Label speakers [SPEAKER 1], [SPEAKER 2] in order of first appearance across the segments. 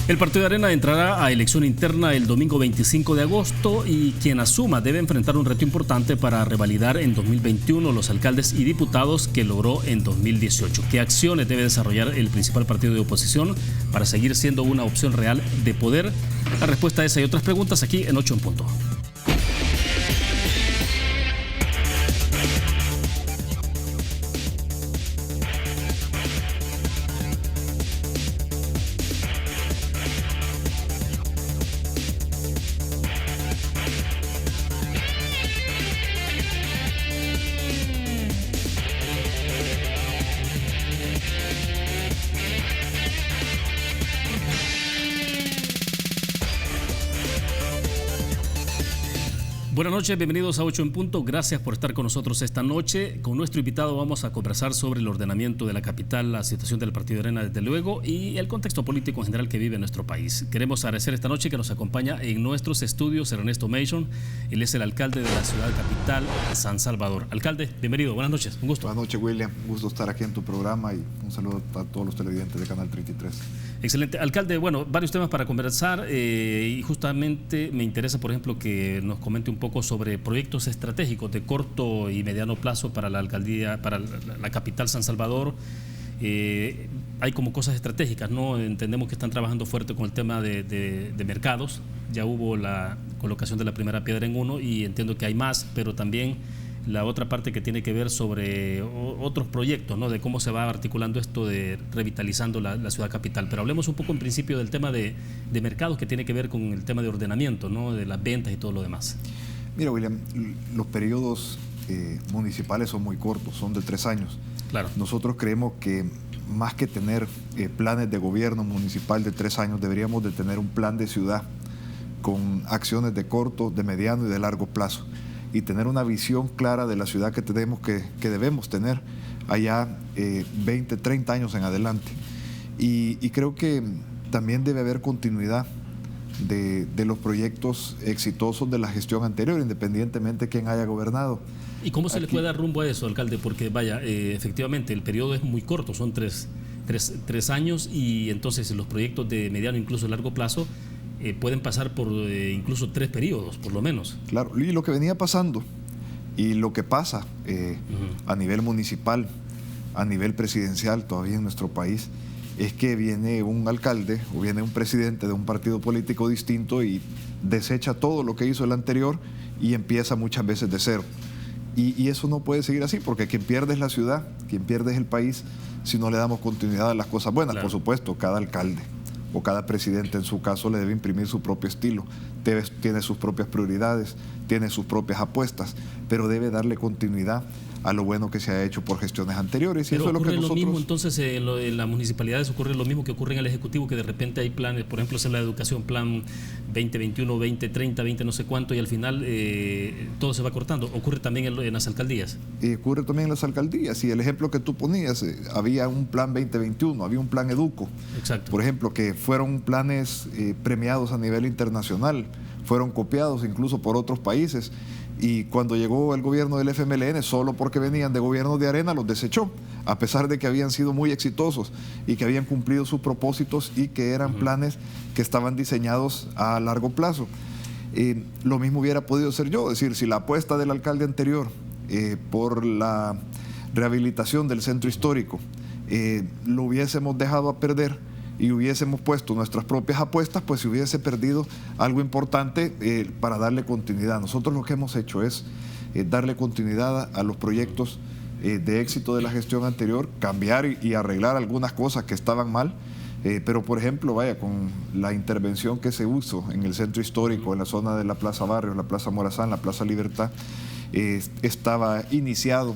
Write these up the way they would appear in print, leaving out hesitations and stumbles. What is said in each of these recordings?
[SPEAKER 1] El Partido de Arena entrará a elección interna el domingo 25 de agosto y quien asuma debe enfrentar un reto importante para revalidar en 2021 los alcaldes y diputados que logró en 2018. ¿Qué acciones debe desarrollar el principal partido de oposición para seguir siendo una opción real de poder? La respuesta a esa y otras preguntas aquí en 8 en punto. Buenas noches, bienvenidos a 8 en punto. Gracias por estar con nosotros esta noche. Con nuestro invitado vamos a conversar sobre el ordenamiento de la capital, la situación del Partido de Arena desde luego y el contexto político en general que vive nuestro país. Queremos agradecer esta noche que nos acompaña en nuestros estudios Ernesto Mason. Él es el alcalde de la ciudad capital, San Salvador. Alcalde, bienvenido, buenas noches, un gusto.
[SPEAKER 2] Buenas noches, William, un gusto estar aquí en tu programa y un saludo a todos los televidentes de Canal 33.
[SPEAKER 1] Excelente. Alcalde, bueno, varios temas para conversar y justamente me interesa, por ejemplo, que nos comente un poco sobre proyectos estratégicos de corto y mediano plazo para la alcaldía, para la capital San Salvador. Hay como cosas estratégicas, ¿no? Entendemos que están trabajando fuerte con el tema de mercados. Ya hubo la colocación de la primera piedra en uno y entiendo que hay más, pero también la otra parte que tiene que ver sobre otros proyectos, ¿no? De cómo se va articulando esto de revitalizando la ciudad capital. Pero hablemos un poco en principio del tema de mercados que tiene que ver con el tema de ordenamiento, ¿no? De las ventas y todo lo demás.
[SPEAKER 2] Mira, William, los periodos municipales son muy cortos, son de 3 años.
[SPEAKER 1] Claro.
[SPEAKER 2] Nosotros creemos que más que tener planes de gobierno municipal de 3 años, deberíamos de tener un plan de ciudad con acciones de corto, de mediano y de largo plazo, y tener una visión clara de la ciudad que tenemos que debemos tener allá 20, 30 años en adelante. Y creo que también debe haber continuidad de los proyectos exitosos de la gestión anterior, independientemente de quién haya gobernado.
[SPEAKER 1] ¿Y cómo se le puede dar rumbo a eso, alcalde? Porque vaya, efectivamente el periodo es muy corto, son tres años y entonces los proyectos de mediano incluso largo plazo pueden pasar por incluso 3 periodos, por lo menos.
[SPEAKER 2] Claro, y lo que venía pasando y lo que pasa a nivel municipal, a nivel presidencial todavía en nuestro país, es que viene un alcalde o viene un presidente de un partido político distinto y desecha todo lo que hizo el anterior y empieza muchas veces de cero. Y eso no puede seguir así, porque quien pierde es la ciudad, quien pierde es el país si no le damos continuidad a las cosas buenas. Claro. Por supuesto, cada alcalde o cada presidente en su caso le debe imprimir su propio estilo, tiene sus propias prioridades, tiene sus propias apuestas, pero debe darle continuidad a lo bueno que se ha hecho por gestiones anteriores.
[SPEAKER 1] Pero
[SPEAKER 2] y eso es lo que nosotros...
[SPEAKER 1] lo mismo, entonces en las municipalidades ocurre lo mismo que ocurre en el Ejecutivo, que de repente hay planes, por ejemplo, en la educación, plan 2021, 2030, 20 no sé cuánto, y al final todo se va cortando. ¿Ocurre también en las alcaldías?
[SPEAKER 2] Y ocurre también en las alcaldías. Y el ejemplo que tú ponías, había un plan 2021, había un plan Educo.
[SPEAKER 1] Exacto.
[SPEAKER 2] Por ejemplo, que fueron planes premiados a nivel internacional, fueron copiados incluso por otros países. Y cuando llegó el gobierno del FMLN, solo porque venían de gobiernos de Arena, los desechó, a pesar de que habían sido muy exitosos y que habían cumplido sus propósitos y que eran planes que estaban diseñados a largo plazo. Lo mismo hubiera podido ser yo, es decir, si la apuesta del alcalde anterior por la rehabilitación del centro histórico lo hubiésemos dejado a perder y hubiésemos puesto nuestras propias apuestas, pues se hubiese perdido algo importante para darle continuidad. Nosotros lo que hemos hecho es darle continuidad a los proyectos de éxito de la gestión anterior, cambiar y arreglar algunas cosas que estaban mal, pero por ejemplo, vaya, con la intervención que se hizo en el centro histórico, en la zona de la Plaza Barrio, la Plaza Morazán, la Plaza Libertad, estaba iniciado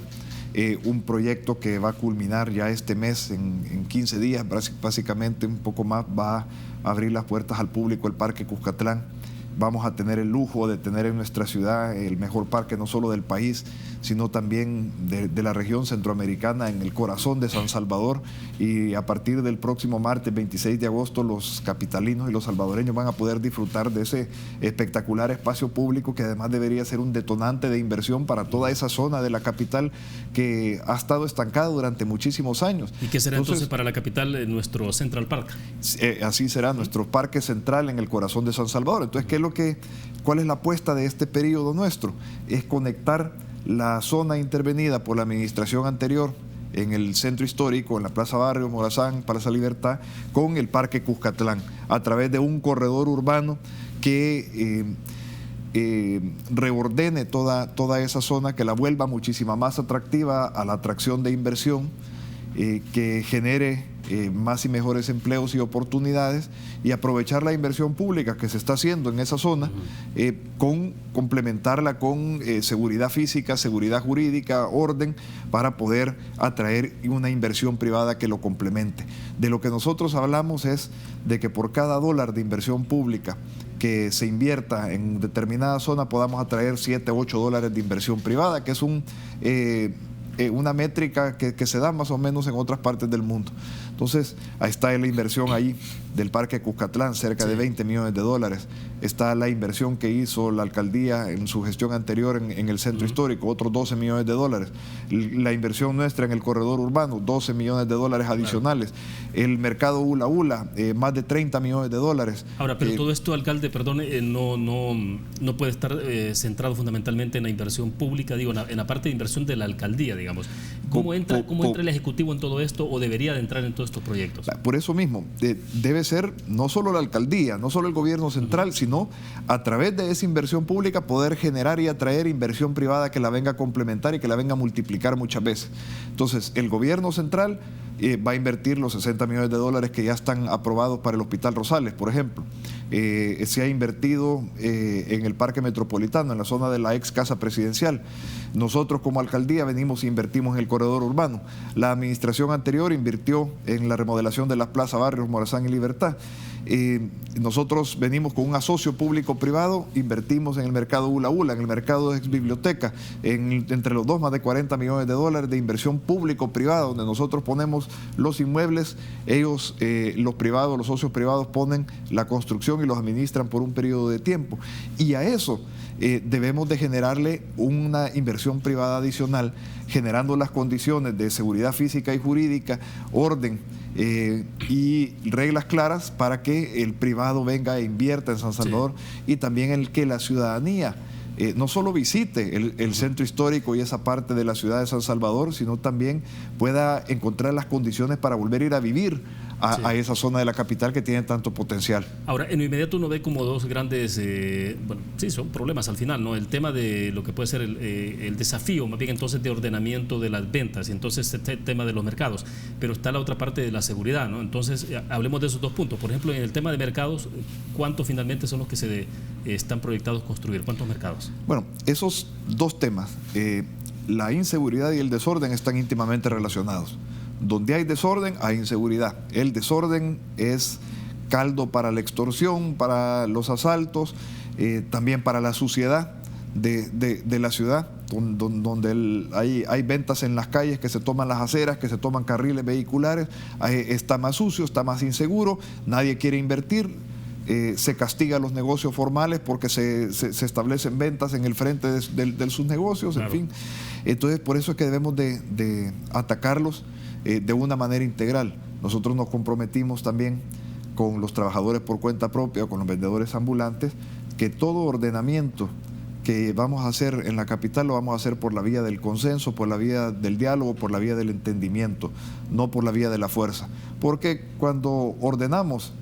[SPEAKER 2] un proyecto que va a culminar ya este mes, en 15 días, básicamente un poco más, va a abrir las puertas al público el Parque Cuscatlán, vamos a tener el lujo de tener en nuestra ciudad el mejor parque no solo del país, sino también de la región centroamericana, en el corazón de San Salvador, y a partir del próximo martes 26 de agosto los capitalinos y los salvadoreños van a poder disfrutar de ese espectacular espacio público que además debería ser un detonante de inversión para toda esa zona de la capital que ha estado estancada durante muchísimos años.
[SPEAKER 1] ¿Y qué será entonces para la capital nuestro Central Park?
[SPEAKER 2] Así será nuestro parque central en el corazón de San Salvador. Entonces, ¿cuál es la apuesta de este periodo nuestro? Es conectar la zona intervenida por la administración anterior en el centro histórico, en la Plaza Barrios, Morazán, Plaza Libertad, con el Parque Cuscatlán, a través de un corredor urbano que reordene toda esa zona, que la vuelva muchísima más atractiva a la atracción de inversión, que genere más y mejores empleos y oportunidades, y aprovechar la inversión pública que se está haciendo en esa zona, complementarla con seguridad física, seguridad jurídica, orden, para poder atraer una inversión privada que lo complemente. De lo que nosotros hablamos es de que por cada dólar de inversión pública que se invierta en determinada zona podamos atraer 7 u 8 dólares de inversión privada, que es una métrica que se da más o menos en otras partes del mundo. Entonces, ahí está la inversión ahí del Parque Cuscatlán, cerca de 20 millones de dólares. Está la inversión que hizo la alcaldía en su gestión anterior en el centro histórico, otros 12 millones de dólares. La inversión nuestra en el corredor urbano, 12 millones de dólares adicionales. El mercado Ula Ula, más de 30 millones de dólares.
[SPEAKER 1] Ahora, pero todo esto, alcalde, perdón, no puede estar centrado fundamentalmente en la inversión pública, digo, en la parte de inversión de la alcaldía, digamos. ¿Cómo entra el Ejecutivo en todo esto, o debería de entrar en todos estos proyectos?
[SPEAKER 2] Por eso mismo, debe ser no solo la alcaldía, no solo el gobierno central, sino a través de esa inversión pública poder generar y atraer inversión privada que la venga a complementar y que la venga a multiplicar muchas veces. Entonces, el gobierno central va a invertir los 60 millones de dólares que ya están aprobados para el Hospital Rosales, por ejemplo. Se ha invertido en el Parque Metropolitano, en la zona de la ex Casa Presidencial. Nosotros como alcaldía invertimos en el corredor urbano. La administración anterior invirtió en la remodelación de las plazas Barrios, Morazán y Libertad. Nosotros venimos con un asocio público-privado, invertimos en el mercado Ula Ula, en el mercado de ex biblioteca, entre los dos más de 40 millones de dólares de inversión público-privada, donde nosotros ponemos los inmuebles, ellos, los privados, los socios privados ponen la construcción y los administran por un periodo de tiempo. Y a eso debemos de generarle una inversión privada adicional, generando las condiciones de seguridad física y jurídica, orden, y reglas claras para que el privado venga e invierta en San Salvador, y también el que la ciudadanía no solo visite el centro histórico y esa parte de la ciudad de San Salvador, sino también pueda encontrar las condiciones para volver a ir a vivir a esa zona de la capital que tiene tanto potencial.
[SPEAKER 1] Ahora, en lo inmediato uno ve como dos grandes, son problemas al final, ¿no? El tema de lo que puede ser el desafío, más bien entonces, de ordenamiento de las ventas, y entonces este tema de los mercados, pero está la otra parte de la seguridad, ¿no? Entonces, hablemos de esos dos puntos. Por ejemplo, en el tema de mercados, ¿cuántos finalmente son los que se están proyectados construir? ¿Cuántos mercados?
[SPEAKER 2] Bueno, esos dos temas, la inseguridad y el desorden, están íntimamente relacionados. Donde hay desorden, hay inseguridad. El desorden es caldo para la extorsión, para los asaltos, también para la suciedad de la ciudad, donde hay ventas en las calles, que se toman las aceras, que se toman carriles vehiculares. Está más sucio, está más inseguro, nadie quiere invertir. Se castiga a los negocios formales porque se establecen ventas en el frente de sus negocios, claro. En fin. Entonces, por eso es que debemos de atacarlos de una manera integral. Nosotros nos comprometimos también con los trabajadores por cuenta propia, con los vendedores ambulantes, que todo ordenamiento que vamos a hacer en la capital lo vamos a hacer por la vía del consenso, por la vía del diálogo, por la vía del entendimiento, no por la vía de la fuerza. Porque cuando ordenamos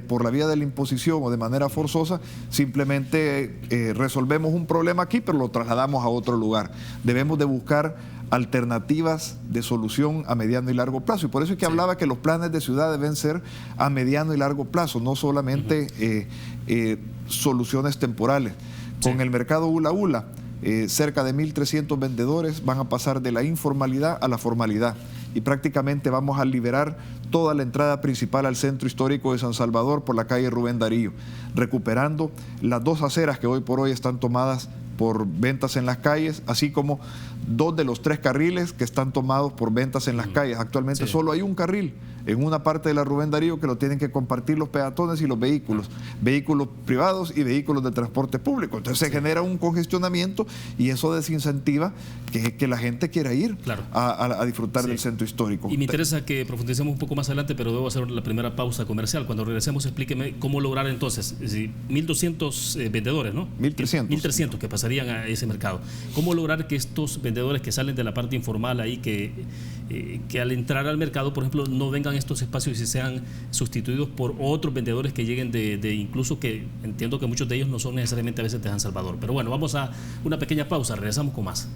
[SPEAKER 2] por la vía de la imposición o de manera forzosa, simplemente resolvemos un problema aquí, pero lo trasladamos a otro lugar. Debemos de buscar alternativas de solución a mediano y largo plazo, y por eso es que hablaba que los planes de ciudad deben ser a mediano y largo plazo, no solamente soluciones temporales. Con el mercado Ula Ula, cerca de 1.300 vendedores van a pasar de la informalidad a la formalidad, y prácticamente vamos a liberar toda la entrada principal al centro histórico de San Salvador por la calle Rubén Darío, recuperando las 2 aceras que hoy por hoy están tomadas por ventas en las calles, así como 2 de los 3 carriles que están tomados por ventas en las calles. Actualmente solo hay un carril en una parte de la Rubén Darío que lo tienen que compartir los peatones y los vehículos, vehículos privados y vehículos de transporte público. Entonces se genera un congestionamiento y eso desincentiva que la gente quiera ir a disfrutar del centro histórico.
[SPEAKER 1] Y me interesa que profundicemos un poco más adelante, pero debo hacer la primera pausa comercial. Cuando regresemos, explíqueme cómo lograr entonces 1.200 vendedores, ¿no?
[SPEAKER 2] 1.300.
[SPEAKER 1] 1.300 que pasarían a ese mercado. ¿Cómo lograr que estos vendedores que salen de la parte informal ahí, que al entrar al mercado, por ejemplo, no vengan estos espacios y sean sustituidos por otros vendedores que lleguen de incluso que entiendo que muchos de ellos no son necesariamente a veces de San Salvador? Pero bueno, vamos a una pequeña pausa, regresamos con más.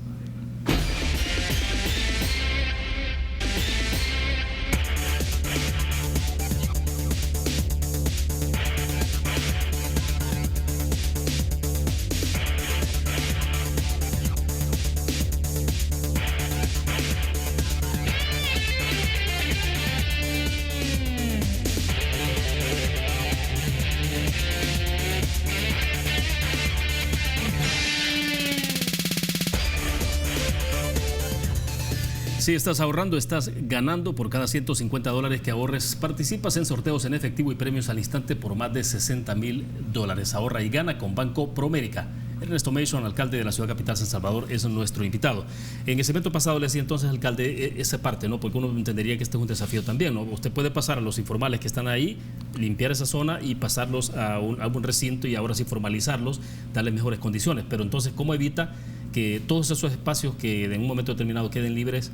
[SPEAKER 1] Si estás ahorrando, estás ganando. Por cada $150 que ahorres, participas en sorteos en efectivo y premios al instante por más de $60,000. Ahorra y gana con Banco Promérica. Ernesto Mason, alcalde de la ciudad capital San Salvador, es nuestro invitado. En ese evento pasado le decía entonces, alcalde, esa parte, ¿no? Porque uno entendería que este es un desafío también, ¿no? Usted puede pasar a los informales que están ahí, limpiar esa zona y pasarlos a un recinto y ahora sí formalizarlos, darles mejores condiciones. Pero entonces, ¿cómo evita que todos esos espacios que en un momento determinado queden libres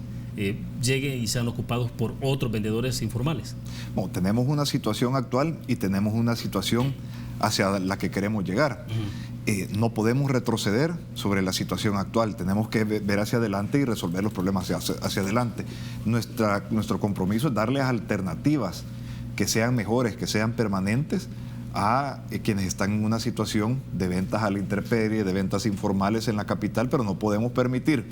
[SPEAKER 1] lleguen y sean ocupados por otros vendedores informales?
[SPEAKER 2] Bueno, tenemos una situación actual y tenemos una situación hacia la que queremos llegar. No podemos retroceder sobre la situación actual, tenemos que ver hacia adelante y resolver los problemas hacia adelante. Nuestro compromiso es darles alternativas que sean mejores, que sean permanentes a quienes están en una situación de ventas a la intemperie, de ventas informales en la capital, pero no podemos permitir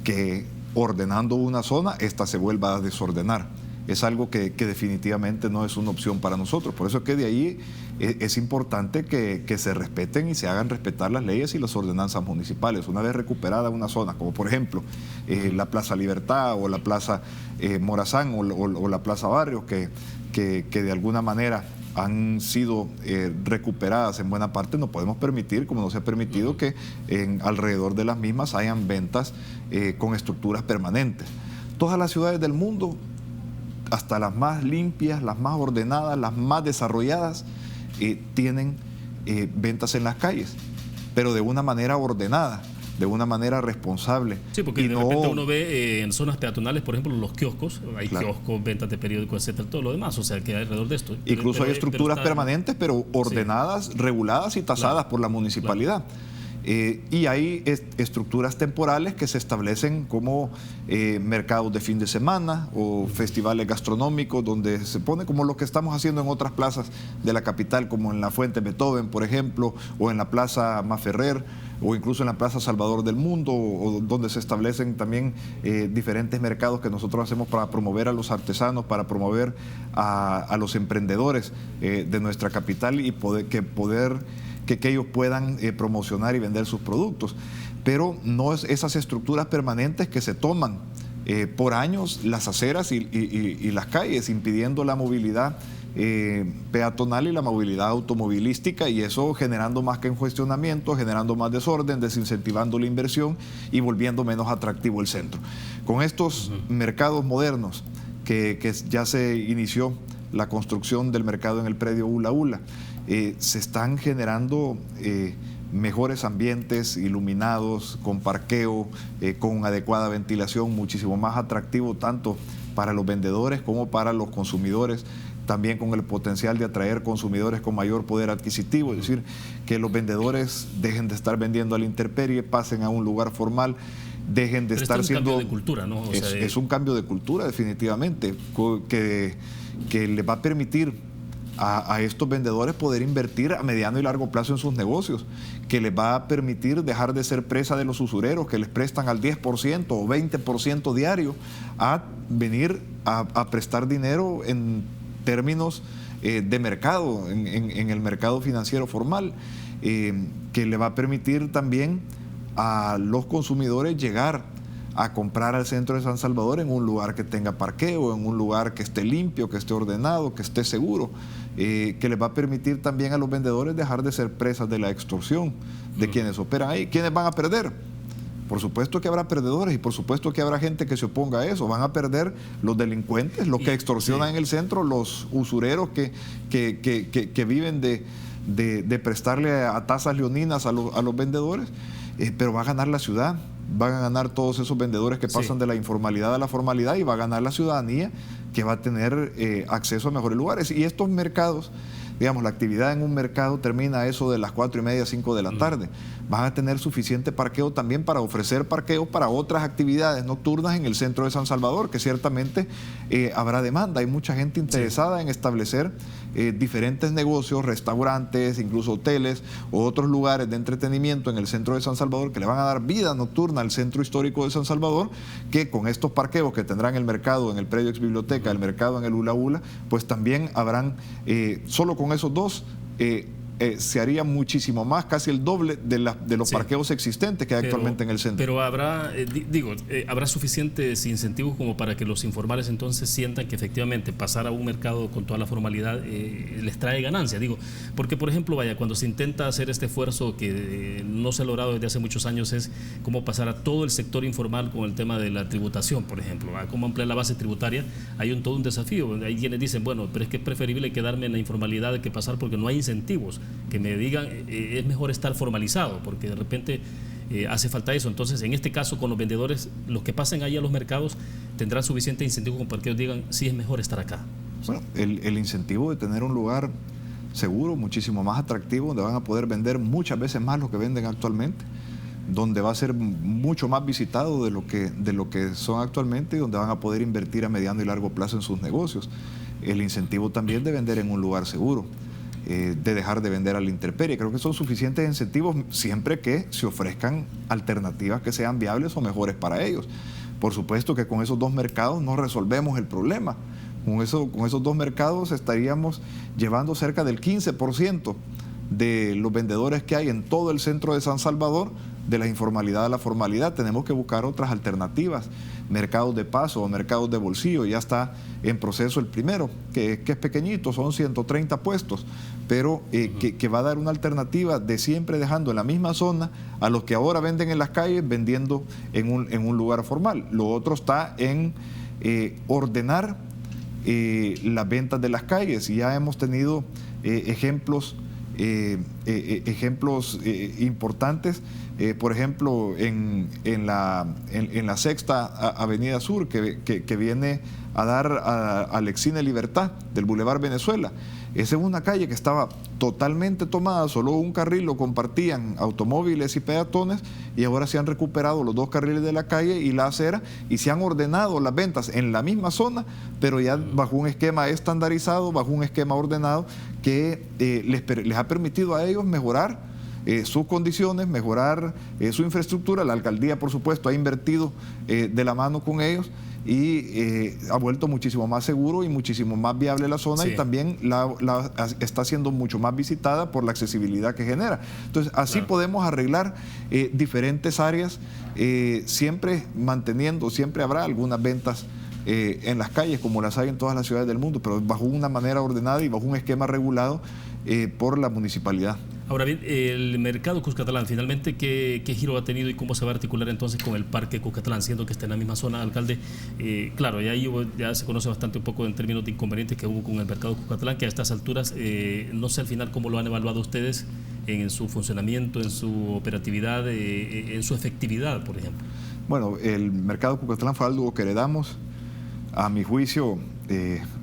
[SPEAKER 2] que ordenando una zona, esta se vuelva a desordenar. Es algo que definitivamente no es una opción para nosotros. Por eso es que de ahí es importante que se respeten y se hagan respetar las leyes y las ordenanzas municipales. Una vez recuperada una zona, como por ejemplo la Plaza Libertad o la Plaza Morazán o la Plaza Barrios, que de alguna manera han sido recuperadas en buena parte, no podemos permitir, como no se ha permitido, que alrededor de las mismas hayan ventas con estructuras permanentes. Todas las ciudades del mundo, hasta las más limpias, las más ordenadas, las más desarrolladas, tienen ventas en las calles, pero de una manera ordenada, de una manera responsable.
[SPEAKER 1] Sí, porque de repente uno ve en zonas peatonales, por ejemplo, los kioscos, hay kioscos, ventas de periódicos, etcétera, todo lo demás, o sea, que hay alrededor de esto.
[SPEAKER 2] Incluso hay estructuras permanentes, pero ordenadas, reguladas y tasadas por la municipalidad. Y hay estructuras temporales que se establecen como mercados de fin de semana o festivales gastronómicos, donde se pone como lo que estamos haciendo en otras plazas de la capital, como en la Fuente Beethoven, por ejemplo, o en la Plaza Maferrer, o incluso en la Plaza Salvador del Mundo, o donde se establecen también diferentes mercados que nosotros hacemos para promover a los artesanos, para promover a los emprendedores de nuestra capital y que ellos puedan promocionar y vender sus productos. Pero no es esas estructuras permanentes que se toman por años las aceras y las calles, impidiendo la movilidad peatonal y la movilidad automovilística, y eso generando más congestionamiento, generando más desorden, desincentivando la inversión y volviendo menos atractivo el centro. Con estos mercados modernos que ya se inició la construcción del mercado en el predio Ula Ula, se están generando mejores ambientes iluminados, con parqueo, con adecuada ventilación, muchísimo más atractivo tanto para los vendedores como para los consumidores, también con el potencial de atraer consumidores con mayor poder adquisitivo, es decir, que los vendedores dejen de estar vendiendo a la intemperie, pasen a un lugar formal, dejen de estar siendo...
[SPEAKER 1] Es un cambio de cultura, ¿no?
[SPEAKER 2] Es un cambio de cultura, definitivamente, que les va a permitir a estos vendedores poder invertir a mediano y largo plazo en sus negocios, que les va a permitir dejar de ser presa de los usureros que les prestan al 10% o 20% diario, a venir a prestar dinero en términos de mercado, en el mercado financiero formal, que le va a permitir también a los consumidores llegar a comprar al centro de San Salvador en un lugar que tenga parqueo, en un lugar que esté limpio, que esté ordenado, que esté seguro, que les va a permitir también a los vendedores dejar de ser presas de la extorsión de quienes operan ahí. ¿Quiénes van a perder? Por supuesto que habrá perdedores y por supuesto que habrá gente que se oponga a eso. Van a perder los delincuentes, los que extorsionan en el centro, los usureros que viven de prestarle a tasas leoninas a los vendedores, pero va a ganar la ciudad. Van a ganar todos esos vendedores que pasan de la informalidad a la formalidad, y va a ganar la ciudadanía, que va a tener acceso a mejores lugares. Y estos mercados, digamos, la actividad en un mercado termina a eso de las 4:30, 5 de la tarde. Van a tener suficiente parqueo también para ofrecer parqueo para otras actividades nocturnas en el centro de San Salvador, que ciertamente habrá demanda. Hay mucha gente interesada en establecer diferentes negocios, restaurantes, incluso hoteles o otros lugares de entretenimiento en el centro de San Salvador, que le van a dar vida nocturna al centro histórico de San Salvador, que con estos parqueos que tendrán el mercado en el predio ex biblioteca, el mercado en el Hula Hula, pues también habrán, solo con esos dos, se haría muchísimo más, casi el doble de los parqueos existentes que hay actualmente en el centro.
[SPEAKER 1] Pero habrá, habrá suficientes incentivos como para que los informales entonces sientan que efectivamente pasar a un mercado con toda la formalidad les trae ganancia. Porque por ejemplo, cuando se intenta hacer este esfuerzo que no se ha logrado desde hace muchos años, es cómo pasar a todo el sector informal con el tema de la tributación, por ejemplo, cómo ampliar la base tributaria. Hay todo un desafío. Hay quienes dicen, bueno, pero es que es preferible quedarme en la informalidad que pasar, porque no hay incentivos que me digan es mejor estar formalizado, porque de repente hace falta eso. Entonces, en este caso, con los vendedores, los que pasen ahí a los mercados tendrán suficiente incentivo como para que ellos digan sí es mejor estar acá.
[SPEAKER 2] Bueno, el incentivo de tener un lugar seguro, muchísimo más atractivo, donde van a poder vender muchas veces más lo que venden actualmente, donde va a ser mucho más visitado de lo que son actualmente, y donde van a poder invertir a mediano y largo plazo en sus negocios. El incentivo también de vender en un lugar seguro, de dejar de vender a la intemperie. Creo que son suficientes incentivos siempre que se ofrezcan alternativas que sean viables o mejores para ellos. Por supuesto que con esos dos mercados no resolvemos el problema. Con esos dos mercados estaríamos llevando cerca del 15% de los vendedores que hay en todo el centro de San Salvador de la informalidad a la formalidad. Tenemos que buscar otras alternativas, mercados de paso o mercados de bolsillo. Ya está en proceso el primero, que es pequeñito, son 130 puestos, pero que va a dar una alternativa de siempre dejando en la misma zona a los que ahora venden en las calles, vendiendo en un lugar formal. Lo otro está en ordenar las ventas de las calles. Y ya hemos tenido ejemplos importantes, por ejemplo en la Sexta Avenida Sur, que viene a dar al Exine Libertad del Boulevard Venezuela. Esa es una calle que estaba totalmente tomada, solo un carril lo compartían automóviles y peatones, y ahora se han recuperado los dos carriles de la calle y la acera, y se han ordenado las ventas en la misma zona, pero ya bajo un esquema estandarizado, bajo un esquema ordenado, que les ha permitido a ellos mejorar sus condiciones, mejorar su infraestructura. La alcaldía, por supuesto, ha invertido de la mano con ellos, y ha vuelto muchísimo más seguro y muchísimo más viable la zona, y también está siendo mucho más visitada por la accesibilidad que genera. Entonces, así podemos arreglar diferentes áreas, siempre habrá algunas ventas en las calles, como las hay en todas las ciudades del mundo, pero bajo una manera ordenada y bajo un esquema regulado por la municipalidad.
[SPEAKER 1] Ahora bien, el mercado Cuscatlán, finalmente, ¿qué giro ha tenido y cómo se va a articular entonces con el Parque Cuscatlán, siendo que está en la misma zona, alcalde? Claro, ya se conoce bastante un poco en términos de inconvenientes que hubo con el mercado Cuscatlán, que a estas alturas, no sé al final cómo lo han evaluado ustedes en su funcionamiento, en su operatividad, en su efectividad, por ejemplo.
[SPEAKER 2] Bueno, el mercado Cuscatlán fue algo que heredamos. A mi juicio,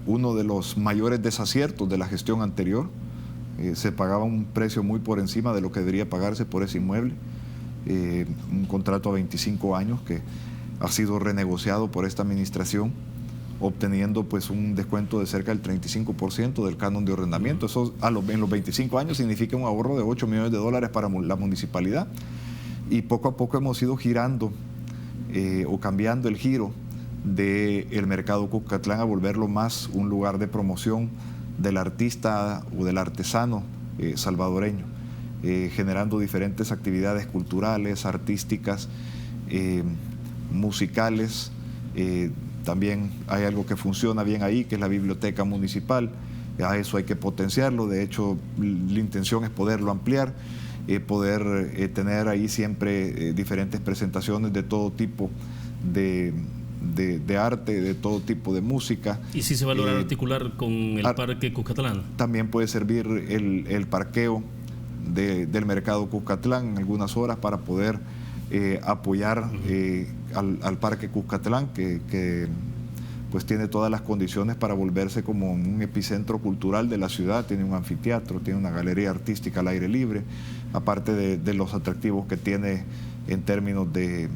[SPEAKER 2] uno de los mayores desaciertos de la gestión anterior. Se pagaba un precio muy por encima de lo que debería pagarse por ese inmueble, un contrato a 25 años que ha sido renegociado por esta administración, obteniendo pues un descuento de cerca del 35% del canon de arrendamiento. Eso en los 25 años significa un ahorro de $8 millones para la municipalidad. Y poco a poco hemos ido girando o cambiando el giro del mercado Cuscatlán a volverlo más un lugar de promoción del artista o del artesano salvadoreño, generando diferentes actividades culturales, artísticas, musicales. También hay algo que funciona bien ahí, que es la biblioteca municipal. A eso hay que potenciarlo. De hecho, la intención es poderlo ampliar, poder tener ahí siempre diferentes presentaciones de todo tipo de arte, de todo tipo de música.
[SPEAKER 1] ¿Y si se va a lograr articular con el Parque Cuscatlán?
[SPEAKER 2] También puede servir el parqueo del mercado Cuscatlán en algunas horas para poder apoyar al Parque Cuscatlán, que pues tiene todas las condiciones para volverse como un epicentro cultural de la ciudad. Tiene un anfiteatro, tiene una galería artística al aire libre, aparte de los atractivos que tiene en términos de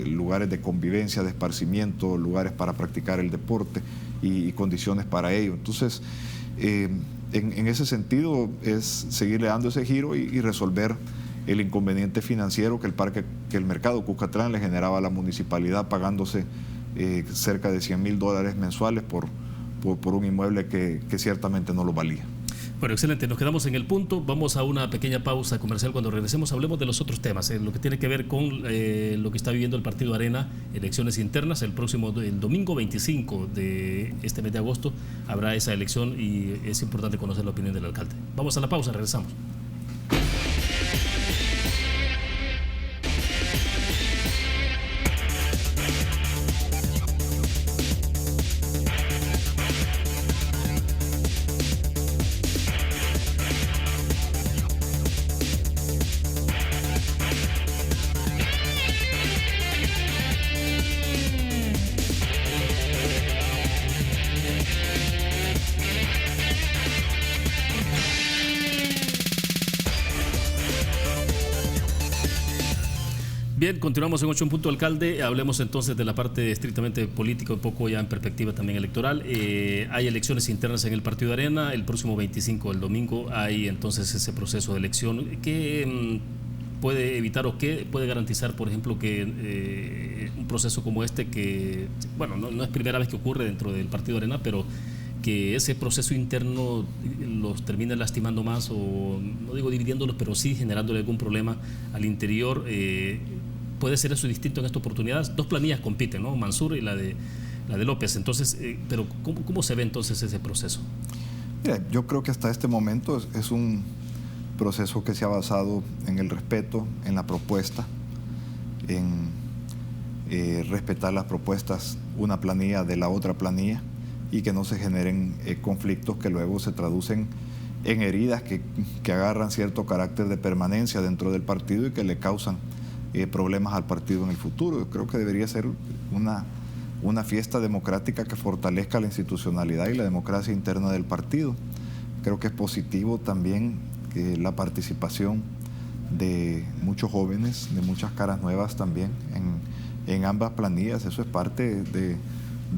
[SPEAKER 2] lugares de convivencia, de esparcimiento, lugares para practicar el deporte y condiciones para ello. Entonces, en ese sentido es seguirle dando ese giro y resolver el inconveniente financiero que el mercado Cuscatlán le generaba a la municipalidad, pagándose cerca de $100,000 mensuales por un inmueble que ciertamente no lo valía.
[SPEAKER 1] Bueno, excelente. Nos quedamos en el punto. Vamos a una pequeña pausa comercial. Cuando regresemos hablemos de los otros temas, lo que tiene que ver con lo que está viviendo el Partido Arena, elecciones internas. El domingo 25 de este mes de agosto habrá esa elección y es importante conocer la opinión del alcalde. Vamos a la pausa, regresamos. Bien, continuamos en 8 en punto, alcalde. Hablemos entonces de la parte estrictamente política, un poco ya en perspectiva también electoral. Hay elecciones internas en el Partido Arena. El próximo 25, el domingo, hay entonces ese proceso de elección. ¿Qué puede evitar o qué puede garantizar, por ejemplo, que un proceso como este, que, bueno, no es primera vez que ocurre dentro del Partido Arena, pero que ese proceso interno los termine lastimando más, o no digo dividiéndolos, pero sí generándole algún problema al interior? ¿Puede ser eso distinto en esta oportunidad? Dos planillas compiten, ¿no? Mansur y la de López. Entonces, pero ¿cómo se ve entonces ese proceso?
[SPEAKER 2] Mira, yo creo que hasta este momento es un proceso que se ha basado en el respeto, en la propuesta, en respetar las propuestas, una planilla de la otra planilla, y que no se generen conflictos que luego se traducen en heridas que agarran cierto carácter de permanencia dentro del partido y que le causan problemas al partido en el futuro. Yo creo que debería ser una fiesta democrática que fortalezca la institucionalidad y la democracia interna del partido. Creo que es positivo también la participación de muchos jóvenes, de muchas caras nuevas también en ambas planillas. Eso es parte de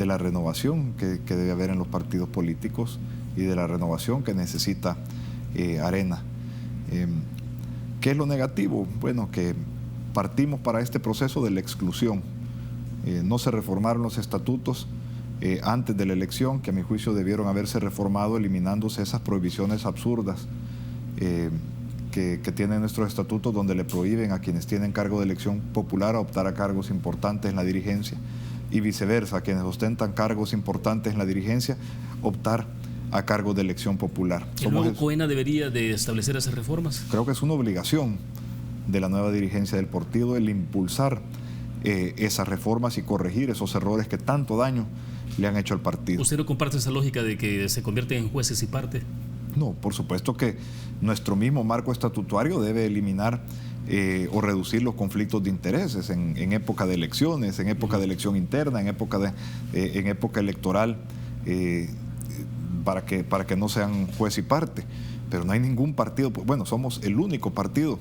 [SPEAKER 2] la renovación que debe haber en los partidos políticos y de la renovación que necesita Arena. ¿Qué es lo negativo? Bueno, que partimos para este proceso de la exclusión. No se reformaron los estatutos antes de la elección, que a mi juicio debieron haberse reformado eliminándose esas prohibiciones absurdas que tienen nuestros estatutos, donde le prohíben a quienes tienen cargo de elección popular a optar a cargos importantes en la dirigencia, y viceversa, a quienes ostentan cargos importantes en la dirigencia optar a cargos de elección popular.
[SPEAKER 1] ¿El nuevo COENA debería de establecer esas reformas?
[SPEAKER 2] Creo que es una obligación de la nueva dirigencia del partido el impulsar esas reformas y corregir esos errores que tanto daño le han hecho al partido.
[SPEAKER 1] ¿Usted no comparte esa lógica de que se convierten en jueces y parte?
[SPEAKER 2] No, por supuesto que nuestro mismo marco estatutario debe eliminar o reducir los conflictos de intereses en época de elecciones, en época de elección interna, en época electoral, para que no sean juez y parte. Pero no hay ningún partido, bueno, somos el único partido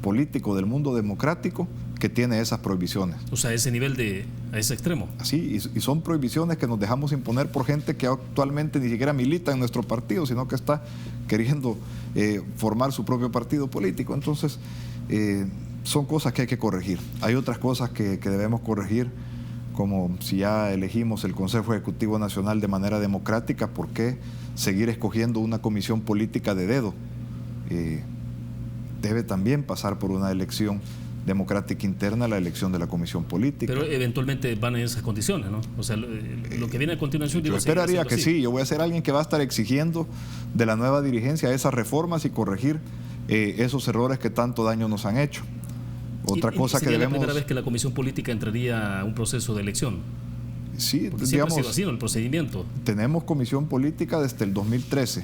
[SPEAKER 2] político del mundo democrático que tiene esas prohibiciones.
[SPEAKER 1] O sea, a ese extremo.
[SPEAKER 2] Así, y son prohibiciones que nos dejamos imponer por gente que actualmente ni siquiera milita en nuestro partido, sino que está queriendo formar su propio partido político. Entonces, son cosas que hay que corregir. Hay otras cosas que debemos corregir, como si ya elegimos el Consejo Ejecutivo Nacional de manera democrática, ¿por qué seguir escogiendo una comisión política de dedo? Debe también pasar por una elección democrática interna, la elección de la comisión política.
[SPEAKER 1] Pero eventualmente van en esas condiciones, ¿no? O sea, lo que viene a continuación...
[SPEAKER 2] Yo esperaría que sí. Yo voy a ser alguien que va a estar exigiendo de la nueva dirigencia esas reformas y corregir esos errores que tanto daño nos han hecho. Otra cosa que debemos...
[SPEAKER 1] ¿Sería la primera vez que la comisión política entraría a un proceso de elección?
[SPEAKER 2] Sí,
[SPEAKER 1] porque siempre ha sido así, ¿no?, el procedimiento.
[SPEAKER 2] Tenemos comisión política desde el 2013.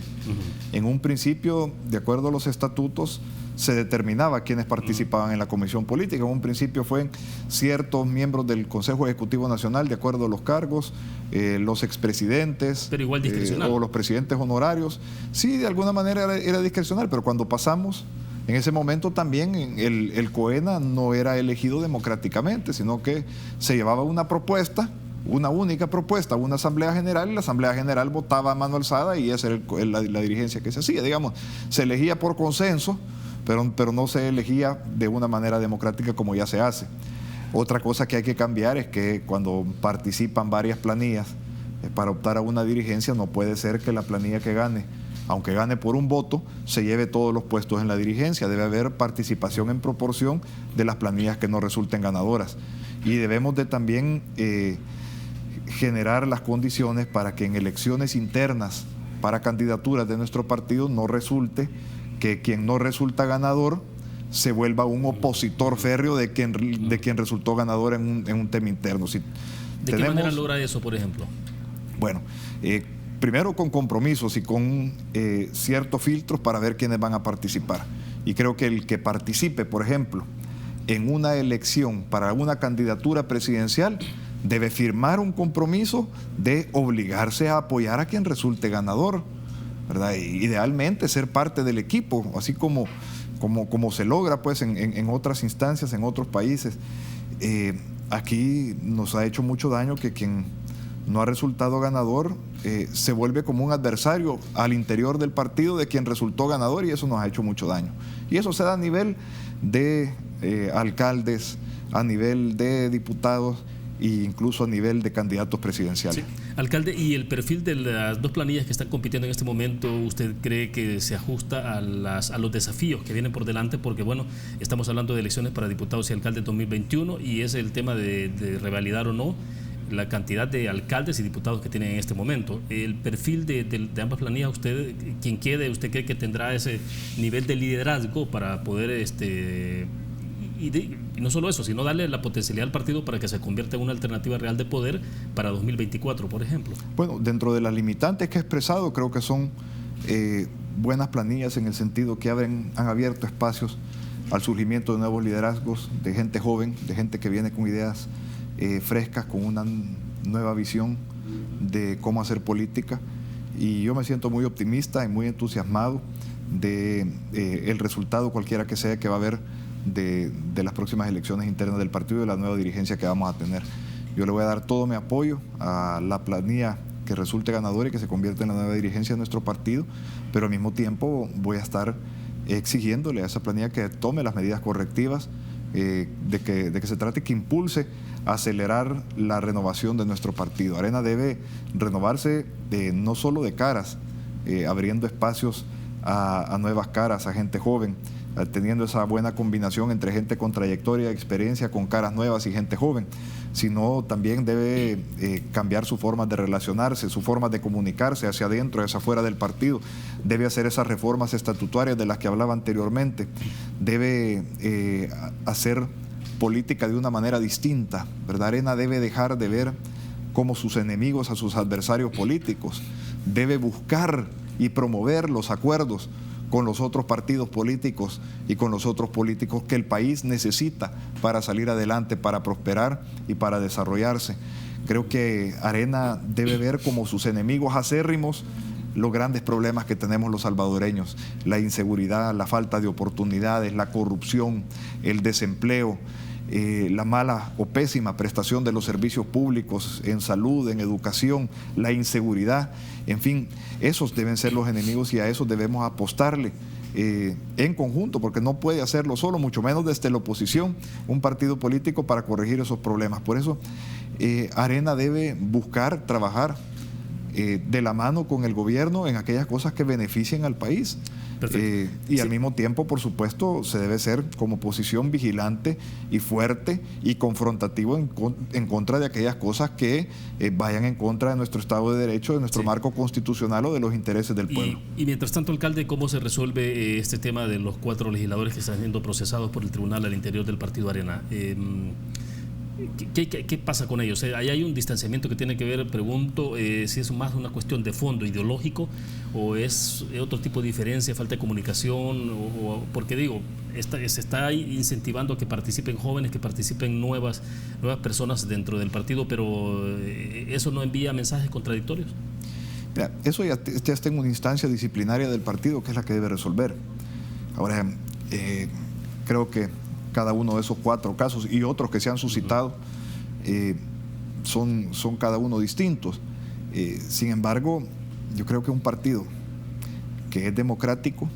[SPEAKER 2] En un principio, de acuerdo a los estatutos, se determinaba quiénes participaban en la comisión política. En un principio fueron ciertos miembros del Consejo Ejecutivo Nacional, de acuerdo a los cargos, los expresidentes,
[SPEAKER 1] pero igual discrecional,
[SPEAKER 2] o los presidentes honorarios. Sí, de alguna manera era discrecional, pero cuando pasamos, en ese momento también el COENA no era elegido democráticamente, sino que se llevaba una propuesta, una única propuesta, una asamblea general, y la asamblea general votaba a mano alzada y esa era la dirigencia que se hacía. Digamos, se elegía por consenso, pero no se elegía de una manera democrática como ya se hace. Otra cosa que hay que cambiar es que cuando participan varias planillas para optar a una dirigencia, no puede ser que la planilla que gane, aunque gane por un voto, se lleve todos los puestos en la dirigencia. Debe haber participación en proporción de las planillas que no resulten ganadoras. Y debemos de también generar las condiciones para que en elecciones internas para candidaturas de nuestro partido no resulte que quien no resulta ganador se vuelva un opositor férreo de quien resultó ganador en un tema interno. Si
[SPEAKER 1] ¿De qué manera logra eso, por ejemplo?
[SPEAKER 2] Bueno, primero con compromisos y con ciertos filtros para ver quiénes van a participar. Y creo que el que participe, por ejemplo, en una elección para una candidatura presidencial debe firmar un compromiso de obligarse a apoyar a quien resulte ganador, ¿verdad? Idealmente ser parte del equipo, así como se logra pues en otras instancias, en otros países. Aquí nos ha hecho mucho daño que quien no ha resultado ganador se vuelve como un adversario al interior del partido de quien resultó ganador, y eso nos ha hecho mucho daño. Y eso se da a nivel de alcaldes, a nivel de diputados e incluso a nivel de candidatos presidenciales.
[SPEAKER 1] Sí. Alcalde, ¿y el perfil de las dos planillas que están compitiendo en este momento, usted cree que se ajusta a los desafíos que vienen por delante? Porque bueno, estamos hablando de elecciones para diputados y alcaldes 2021 y es el tema de revalidar o no la cantidad de alcaldes y diputados que tienen en este momento. El perfil de ambas planillas, usted, quien quede, ¿usted cree que tendrá ese nivel de liderazgo para poder y no solo eso, sino darle la potencialidad al partido para que se convierta en una alternativa real de poder para 2024, por ejemplo?
[SPEAKER 2] Bueno, dentro de las limitantes que he expresado, creo que son buenas planillas en el sentido que han abierto espacios al surgimiento de nuevos liderazgos, de gente joven, de gente que viene con ideas frescas, con una nueva visión de cómo hacer política, y yo me siento muy optimista y muy entusiasmado de el resultado cualquiera que sea que va a haber de las próximas elecciones internas del partido y de la nueva dirigencia que vamos a tener. Yo le voy a dar todo mi apoyo a la planilla que resulte ganadora y que se convierta en la nueva dirigencia de nuestro partido, pero al mismo tiempo voy a estar exigiéndole a esa planilla que tome las medidas correctivas, de que se trate, que impulse a acelerar la renovación de nuestro partido. Arena debe renovarse no solo de caras, abriendo espacios a nuevas caras, a gente joven, teniendo esa buena combinación entre gente con trayectoria, experiencia, con caras nuevas y gente joven, sino también debe cambiar su forma de relacionarse, su forma de comunicarse hacia adentro y hacia afuera del partido. Debe hacer esas reformas estatutarias de las que hablaba anteriormente. Debe hacer política de una manera distinta, ¿verdad? Arena debe dejar de ver como sus enemigos a sus adversarios políticos. Debe buscar y promover los acuerdos con los otros partidos políticos y con los otros políticos que el país necesita para salir adelante, para prosperar y para desarrollarse. Creo que Arena debe ver como sus enemigos acérrimos los grandes problemas que tenemos los salvadoreños: la inseguridad, la falta de oportunidades, la corrupción, el desempleo, la mala o pésima prestación de los servicios públicos en salud, en educación, la inseguridad, en fin, esos deben ser los enemigos y a esos debemos apostarle en conjunto, porque no puede hacerlo solo, mucho menos desde la oposición, un partido político para corregir esos problemas. Por eso Arena debe buscar trabajar de la mano con el gobierno en aquellas cosas que beneficien al país. Y al mismo tiempo, por supuesto, se debe ser como oposición vigilante y fuerte y confrontativo en contra de aquellas cosas que vayan en contra de nuestro Estado de Derecho, de nuestro marco constitucional o de los intereses del pueblo.
[SPEAKER 1] Y mientras tanto, alcalde, ¿cómo se resuelve este tema de los 4 legisladores que están siendo procesados por el tribunal al interior del partido Arena? ¿Qué pasa con ellos? Ahí hay un distanciamiento que tiene que ver, pregunto, si es más una cuestión de fondo ideológico o es otro tipo de diferencia, falta de comunicación, porque digo, se está incentivando a que participen jóvenes, que participen nuevas personas dentro del partido, pero ¿eso no envía mensajes contradictorios?
[SPEAKER 2] Mira, eso ya está en una instancia disciplinaria del partido que es la que debe resolver. Ahora, creo que cada uno de esos 4 casos y otros que se han suscitado son cada uno distintos. Sin embargo, yo creo que un partido que es democrático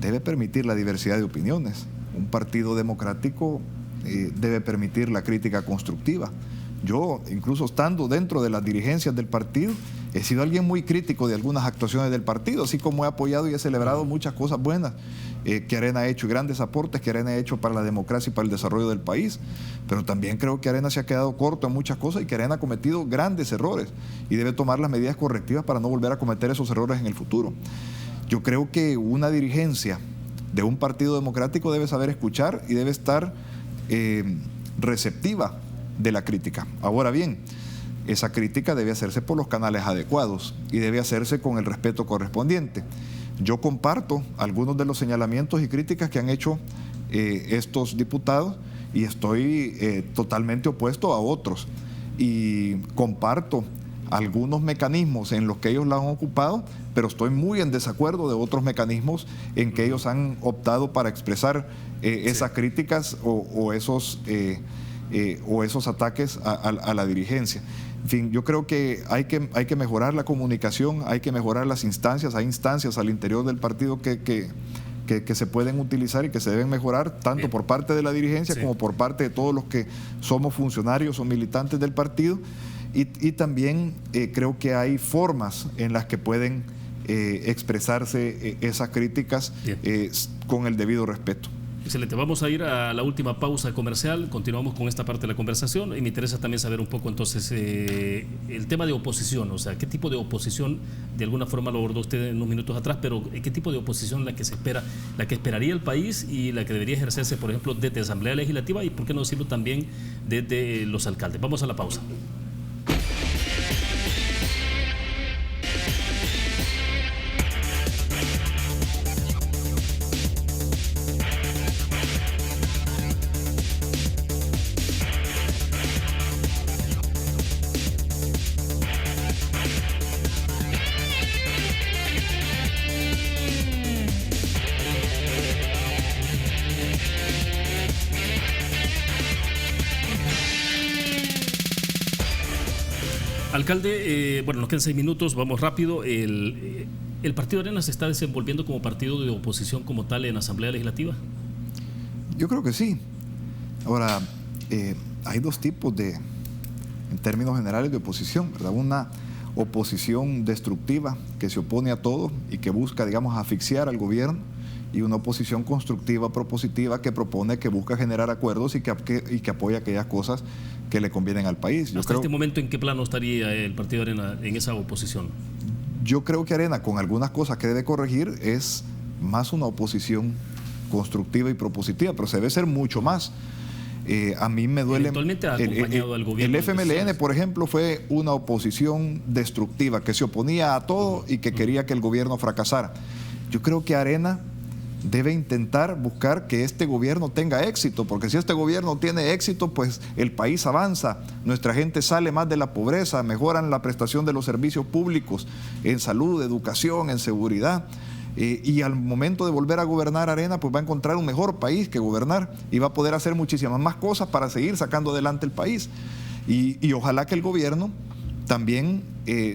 [SPEAKER 2] debe permitir la diversidad de opiniones. Un partido democrático debe permitir la crítica constructiva. Yo, incluso estando dentro de las dirigencias del partido, he sido alguien muy crítico de algunas actuaciones del partido, así como he apoyado y he celebrado muchas cosas buenas que Arena ha hecho y grandes aportes que Arena ha hecho para la democracia y para el desarrollo del país. Pero también creo que Arena se ha quedado corto en muchas cosas y que Arena ha cometido grandes errores y debe tomar las medidas correctivas para no volver a cometer esos errores en el futuro. Yo creo que una dirigencia de un partido democrático debe saber escuchar y debe estar receptiva de la crítica. Ahora bien, esa crítica debe hacerse por los canales adecuados y debe hacerse con el respeto correspondiente. Yo comparto algunos de los señalamientos y críticas que han hecho estos diputados y estoy totalmente opuesto a otros. Y comparto algunos mecanismos en los que ellos la han ocupado, pero estoy muy en desacuerdo de otros mecanismos en que ellos han optado para expresar esas críticas o esos ataques a la dirigencia. En fin, yo creo que hay que mejorar la comunicación, hay que mejorar las instancias, hay instancias al interior del partido que se pueden utilizar y que se deben mejorar, tanto por parte de la dirigencia como por parte de todos los que somos funcionarios o militantes del partido. Y también creo que hay formas en las que pueden expresarse esas críticas con el debido respeto.
[SPEAKER 1] Excelente, vamos a ir a la última pausa comercial, continuamos con esta parte de la conversación y me interesa también saber un poco entonces el tema de oposición, o sea, qué tipo de oposición, de alguna forma lo abordó usted en unos minutos atrás, pero qué tipo de oposición la que se espera, la que esperaría el país y la que debería ejercerse, por ejemplo, desde Asamblea Legislativa y por qué no decirlo también desde los alcaldes. Vamos a la pausa. Alcalde, bueno, nos quedan 6 minutos, vamos rápido. ¿El Partido Arena se está desenvolviendo como partido de oposición como tal en Asamblea Legislativa?
[SPEAKER 2] Yo creo que sí. Ahora, hay 2 tipos en términos generales de oposición, ¿verdad? Una oposición destructiva que se opone a todo y que busca, digamos, asfixiar al gobierno, y una oposición constructiva, propositiva, que propone, que busca generar acuerdos y que apoya aquellas cosas que le convienen al país.
[SPEAKER 1] ¿Hasta este momento en qué plano estaría el Partido Arena en esa oposición?
[SPEAKER 2] Yo creo que Arena, con algunas cosas que debe corregir, es más una oposición constructiva y propositiva, pero se debe ser mucho más. A mí me duele.
[SPEAKER 1] Eventualmente ha acompañado al gobierno.
[SPEAKER 2] El FMLN, por ejemplo, fue una oposición destructiva que se oponía a todo y que quería que el gobierno fracasara. Yo creo que Arena debe intentar buscar que este gobierno tenga éxito, porque si este gobierno tiene éxito, pues el país avanza, nuestra gente sale más de la pobreza, mejoran la prestación de los servicios públicos en salud, educación, en seguridad. y al momento de volver a gobernar Arena, pues va a encontrar un mejor país que gobernar y va a poder hacer muchísimas más cosas para seguir sacando adelante el país. Y ojalá que el gobierno también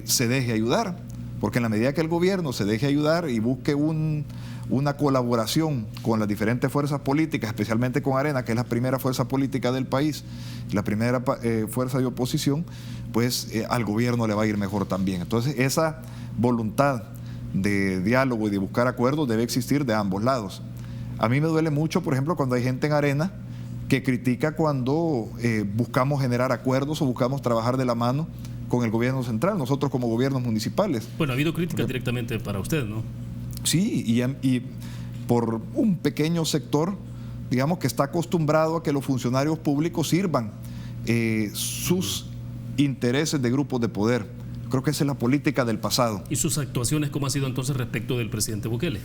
[SPEAKER 2] se deje ayudar, porque en la medida que el gobierno se deje ayudar y busque una colaboración con las diferentes fuerzas políticas, especialmente con Arena, que es la primera fuerza política del país, la primera fuerza de oposición, pues al gobierno le va a ir mejor también. Entonces esa voluntad de diálogo y de buscar acuerdos debe existir de ambos lados. A mí me duele mucho, por ejemplo, cuando hay gente en Arena que critica cuando buscamos generar acuerdos o buscamos trabajar de la mano con el gobierno central, nosotros como gobiernos municipales.
[SPEAKER 1] Bueno, ha habido críticas directamente para usted, ¿no?
[SPEAKER 2] Sí, y por un pequeño sector, digamos, que está acostumbrado a que los funcionarios públicos sirvan sus intereses de grupos de poder. Creo que esa es la política del pasado.
[SPEAKER 1] ¿Y sus actuaciones cómo ha sido entonces respecto del presidente Bukele?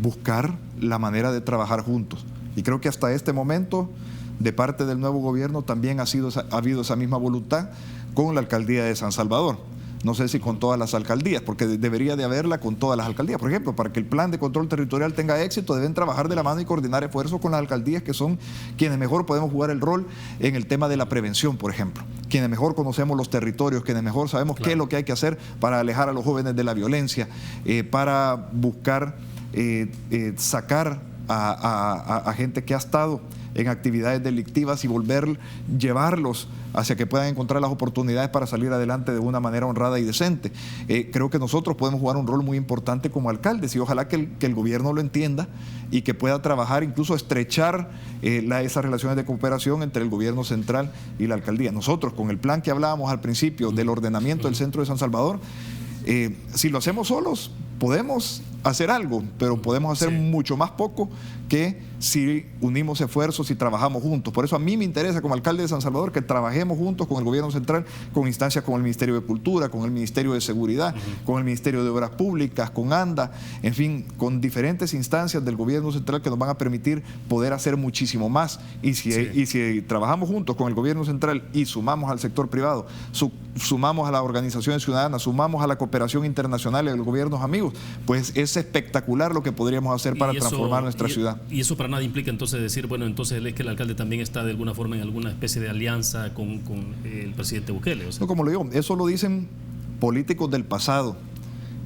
[SPEAKER 2] Buscar la manera de trabajar juntos. Y creo que hasta este momento, de parte del nuevo gobierno, también ha habido esa misma voluntad con la alcaldía de San Salvador. No sé si con todas las alcaldías, porque debería de haberla con todas las alcaldías. Por ejemplo, para que el plan de control territorial tenga éxito, deben trabajar de la mano y coordinar esfuerzos con las alcaldías, que son quienes mejor podemos jugar el rol en el tema de la prevención, por ejemplo. Quienes mejor conocemos los territorios, quienes mejor sabemos qué es lo que hay que hacer para alejar a los jóvenes de la violencia, para buscar sacar a gente que ha estado en actividades delictivas y llevarlos hacia que puedan encontrar las oportunidades para salir adelante de una manera honrada y decente. Creo que nosotros podemos jugar un rol muy importante como alcaldes y ojalá que el gobierno lo entienda y que pueda trabajar, incluso estrechar esas relaciones de cooperación entre el gobierno central y la alcaldía. Nosotros, con el plan que hablábamos al principio del ordenamiento del centro de San Salvador, si lo hacemos solos, podemos hacer algo, pero podemos hacer mucho más poco que si unimos esfuerzos y trabajamos juntos. Por eso a mí me interesa como alcalde de San Salvador que trabajemos juntos con el gobierno central, con instancias como el Ministerio de Cultura, con el Ministerio de Seguridad, con el Ministerio de Obras Públicas, con ANDA, en fin, con diferentes instancias del gobierno central que nos van a permitir poder hacer muchísimo más. Y si trabajamos juntos con el gobierno central y sumamos al sector privado, sumamos a las organizaciones ciudadanas, sumamos a la cooperación internacional y a los gobiernos amigos, pues es espectacular lo que podríamos hacer para transformar nuestra ciudad.
[SPEAKER 1] Y eso para nada implica entonces decir, bueno, entonces es que el alcalde también está de alguna forma en alguna especie de alianza con el presidente Bukele. O sea.
[SPEAKER 2] No, como lo digo, eso lo dicen políticos del pasado,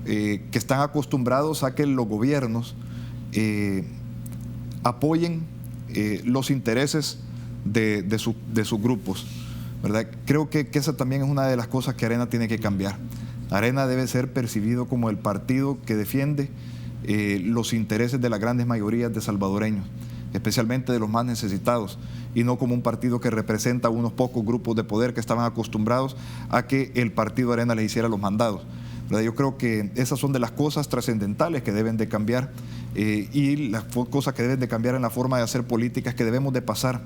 [SPEAKER 2] que están acostumbrados a que los gobiernos apoyen los intereses de sus grupos, ¿verdad? Creo que esa también es una de las cosas que Arena tiene que cambiar. Arena debe ser percibido como el partido que defiende los intereses de las grandes mayorías de salvadoreños, especialmente de los más necesitados, y no como un partido que representa a unos pocos grupos de poder que estaban acostumbrados a que el partido Arena les hiciera los mandados. ¿Verdad? Yo creo que esas son de las cosas trascendentales que deben de cambiar y las cosas que deben de cambiar en la forma de hacer políticas, que debemos de pasar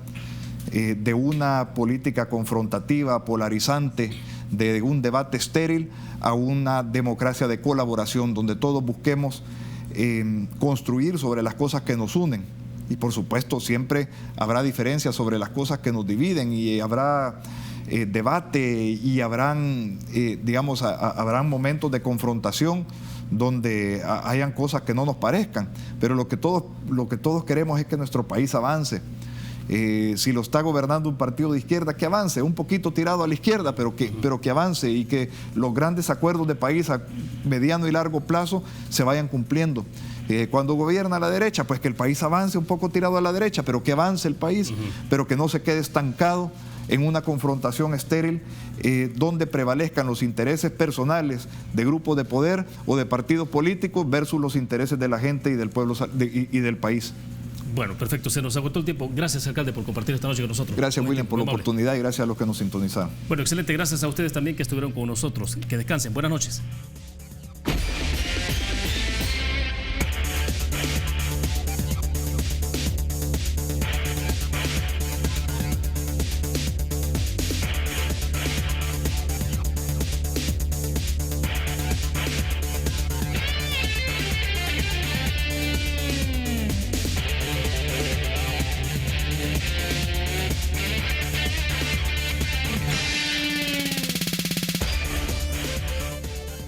[SPEAKER 2] de una política confrontativa, polarizante, de un debate estéril a una democracia de colaboración donde todos busquemos construir sobre las cosas que nos unen. Y por supuesto siempre habrá diferencias sobre las cosas que nos dividen y habrá debate y habrán, habrán momentos de confrontación donde hayan cosas que no nos parezcan, pero lo que todos queremos es que nuestro país avance. Si lo está gobernando un partido de izquierda, que avance, un poquito tirado a la izquierda, pero que avance y que los grandes acuerdos de país a mediano y largo plazo se vayan cumpliendo. Cuando gobierna la derecha, pues que el país avance un poco tirado a la derecha, pero que avance el país, pero que no se quede estancado en una confrontación estéril donde prevalezcan los intereses personales de grupos de poder o de partidos políticos versus los intereses de la gente y del pueblo y del país.
[SPEAKER 1] Bueno, perfecto, se nos agotó el tiempo. Gracias, alcalde, por compartir esta noche con nosotros.
[SPEAKER 2] Gracias, William, por la oportunidad y gracias a los que nos sintonizaron.
[SPEAKER 1] Bueno, excelente. Gracias a ustedes también que estuvieron con nosotros. Que descansen. Buenas noches.